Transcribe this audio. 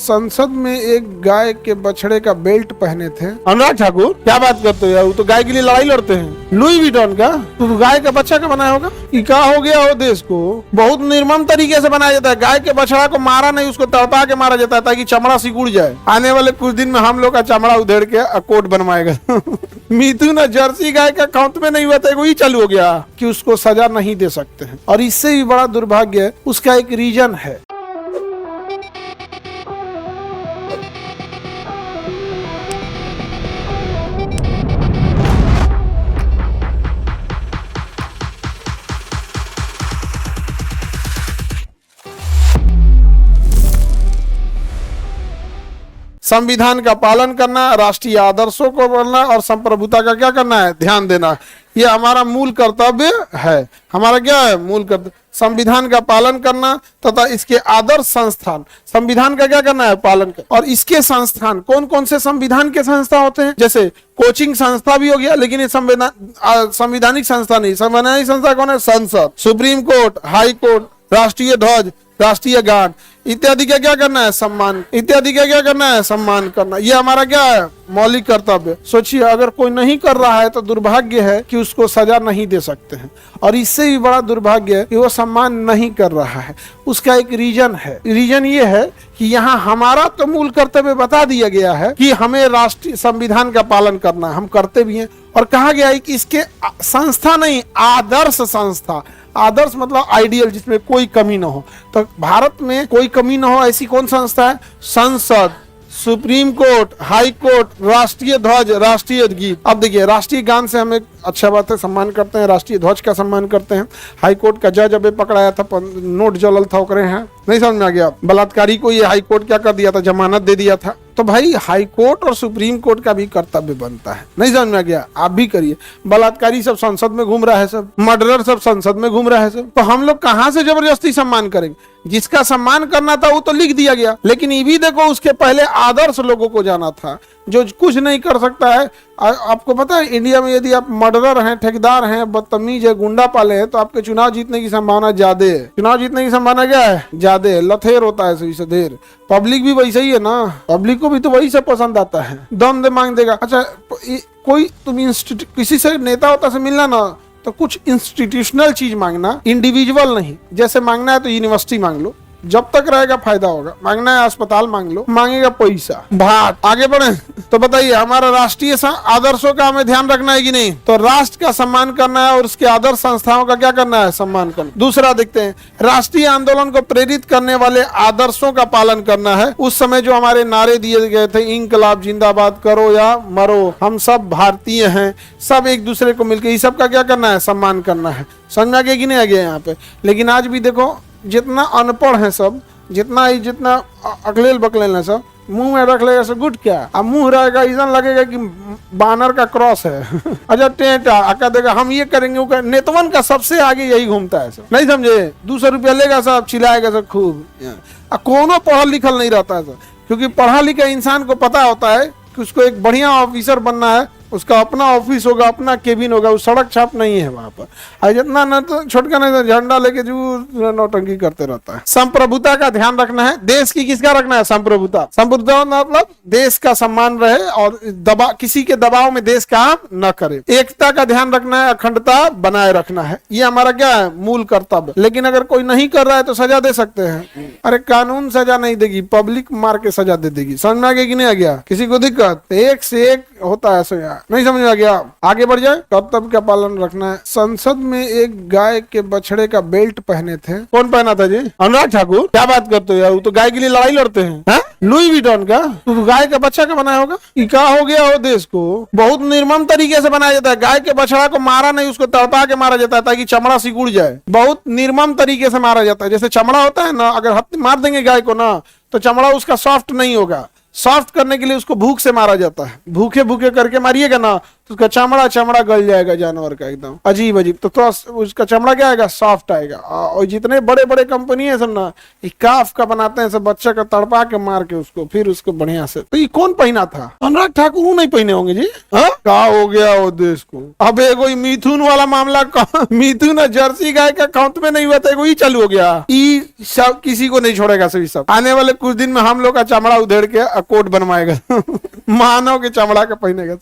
संसद में एक गाय के बछड़े का बेल्ट पहने थे। अनुराग ठाकुर, क्या बात करते हो यार, वो तो गाय के लिए लड़ाई लड़ते हैं। लुई विटॉन का तो गाय का बच्चा का बनाया होगा। ये क्या हो गया हो देश को, बहुत निर्मम तरीके से बनाया जाता है। गाय के बछड़ा को मारा नहीं, उसको तड़पा के मारा जाता है ताकि चमड़ा सिकुड़ जाए। आने वाले कुछ दिन में हम लोग का चमड़ा उधेड़ के कोट बनवाएगा। मिथुन जर्सी गाय का काउंट में नहीं हुआ था, वही चालू हो गया कि उसको सजा नहीं दे सकते हैं। और इससे भी बड़ा दुर्भाग्य उसका एक रीजन है। संविधान का पालन करना, राष्ट्रीय आदर्शों को बोलना और संप्रभुता का क्या करना है, ध्यान देना। ये हमारा मूल कर्तव्य है। हमारा क्या है मूल कर्तव्य? संविधान का पालन करना तथा इसके आदर्श संस्थान, संविधान का क्या करना है, पालन कर। और इसके संस्थान कौन कौन से संविधान के संस्था होते हैं? जैसे कोचिंग संस्था भी हो गया, लेकिन ये संवैधानिक संस्था नहीं। संवैधानिक संस्था कौन है? संसद, सुप्रीम कोर्ट, हाई कोर्ट, राष्ट्रीय ध्वज, राष्ट्रीय गान इत्यादि का क्या करना है, सम्मान। इत्यादि का क्या करना है, सम्मान करना। ये हमारा क्या है, मौलिक कर्तव्य। सोचिए, अगर कोई नहीं कर रहा है तो दुर्भाग्य है कि उसको सजा नहीं दे सकते हैं। और इससे भी बड़ा दुर्भाग्य है कि वो सम्मान नहीं कर रहा है। उसका एक रीजन है। रीजन ये है कि यहाँ हमारा तो मूल कर्तव्य बता दिया गया है कि हमें राष्ट्रीय संविधान का पालन करना है, हम करते भी हैं। और कहा गया है कि इसके संस्था नहीं, आदर्श संस्था। आदर्श मतलब आइडियल, जिसमें कोई कमी ना हो। तो भारत में कोई कमी ना हो ऐसी कौन संस्था है? संसद, सुप्रीम कोर्ट, हाई कोर्ट, राष्ट्रीय ध्वज, राष्ट्रीय गीत। अब देखिए, राष्ट्रीय गान से हमें अच्छा बात है, सम्मान करते हैं। राष्ट्रीय ध्वज का सम्मान करते हैं। हाई कोर्ट का जज अबे पकड़ाया था, नोट जलल था ओकरे हैं, नहीं समझ में आ गया। बलात्कारी को ये हाई कोर्ट क्या कर दिया था, जमानत दे दिया था। तो भाई हाई कोर्ट और सुप्रीम कोर्ट का भी कर्तव्य बनता है, नहीं समझ में आ गया? आप भी करिए। बलात्कारी सब संसद में घूम रहा है, सब मर्डरर सब संसद में घूम रहा है सब। तो हम लोग कहां से जबरदस्ती सम्मान करेंगे? जिसका सम्मान करना था वो तो लिख दिया गया, लेकिन ये भी देखो उसके पहले आदर्श लोगों को जाना था जो कुछ नहीं कर सकता है। आपको पता है इंडिया में यदि आप मर्डरर हैं, ठेकेदार हैं, बदतमीज है, गुंडा पाले हैं, तो आपके चुनाव जीतने की संभावना ज्यादा है। चुनाव जीतने की संभावना क्या है? ज्यादा है। लथेर होता है सही से देर। पब्लिक भी वैसे ही है ना, पब्लिक को भी तो वही से पसंद आता है, दम दे मांग देगा। अच्छा, कोई तुम किसी से नेता होता से मिलना ना, तो कुछ इंस्टीट्यूशनल चीज मांगना, इंडिविजुअल नहीं। जैसे मांगना है तो यूनिवर्सिटी मांग लो, जब तक रहेगा फायदा होगा। मांगना है अस्पताल मांग लो, मांगेगा पैसा, भात। आगे बढ़े तो बताइए, हमारा राष्ट्रीय आदर्शों का हमें ध्यान रखना है कि नहीं? तो राष्ट्र का सम्मान करना है और उसके आदर्श संस्थाओं का क्या करना है, सम्मान करना। दूसरा देखते हैं, राष्ट्रीय आंदोलन को प्रेरित करने वाले आदर्शों का पालन करना है। उस समय जो हमारे नारे दिए गए थे, इंकलाब जिंदाबाद, करो या मरो, हम सब भारतीय हैं, सब एक दूसरे को मिलकर, इस सब का क्या करना है, सम्मान करना है। समझ में आ गया कि नहीं आ गया यहाँ पे? लेकिन आज भी देखो, जितना अनपढ़ है सब, जितना अकलेल बकलेल है सब, मुंह में रख लेगा सब गुट क्या, अब मुंह रहेगा ऐसा लगेगा कि बानर का क्रॉस है। अच्छा, टेंटा आका देगा, हम ये करेंगे, वो नेतवन का सबसे आगे यही घूमता है सब, नहीं समझे? 200 रुपया लेगा सब, चिल्लाएगा सब खूब। कोनो पढ़ा लिखल नहीं रहता है सब, क्योंकि पढ़ा लिखा इंसान को पता होता है कि उसको एक बढ़िया ऑफिसर बनना है, उसका अपना ऑफिस होगा, अपना केबिन होगा, वो सड़क छाप नहीं है वहां पर। जितना न तो छोटका नहीं, झंडा लेके जो नौटंकी करते रहता है। संप्रभुता का ध्यान रखना है। देश की किसका रखना है? संप्रभुता। संप्रभुता मतलब देश का सम्मान रहे और किसी के दबाव में देश काम न करे। एकता का ध्यान रखना है, अखंडता बनाए रखना है। ये हमारा क्या है, मूल कर्तव्य। लेकिन अगर कोई नहीं कर रहा है तो सजा दे सकते हैं। अरे कानून सजा नहीं देगी, पब्लिक मार के सजा दे देगी। समझ में आ गया कि नहीं आ गया? किसी को दिक्कत? एक से एक होता है, नहीं समझ में आ गया? आगे बढ़ जाए। कर्तव्य का पालन रखना है। संसद में एक गाय के बछड़े का बेल्ट पहने थे। कौन पहना था जी? अनुराग ठाकुर, क्या बात करते हो यार, वो तो गाय के लिए लड़ाई लड़ते हैं। लुई विटॉन का तो गाय का बच्चा का बनाया होगा। क्या हो गया हो देश को, बहुत निर्मम तरीके से बनाया जाता है। गाय के बछड़ा को मारा नहीं, उसको तड़पा के मारा जाता है ताकि चमड़ा सिकुड़ जाए। बहुत निर्मम तरीके से मारा जाता है। जैसे चमड़ा होता है ना, अगर मार देंगे गाय को ना, तो चमड़ा उसका सॉफ्ट नहीं होगा। सॉफ्ट करने के लिए उसको भूख से मारा जाता है। भूखे भूखे करके मारिएगा ना तो उसका चमड़ा चमड़ा गल जाएगा जानवर का, एकदम अजीब अजीब। तो उसका चमड़ा क्या आएगा, सॉफ्ट आएगा। और जितने बड़े बड़े कंपनी है सब ना, काफ का बनाते हैं सब, बच्चा का तड़पा के मार के उसको, फिर उसको बढ़िया से। तो ये कौन पहना था? अनुराग ठाकुर नहीं पहने होंगे जी। हाँ, क्या हो गया वो देश को? अब एगो मिथुन वाला मामला, मिथुन जर्सी गाय का काउंट में नहीं हुआ था, एगो ही चालू हो गया। ये सब किसी को नहीं छोड़ेगा, सभी सब आने वाले कुछ दिन में हम लोग का चमड़ा उधेड़ के कोट बनवाएगा मानव के चमड़ा का पहनेगा।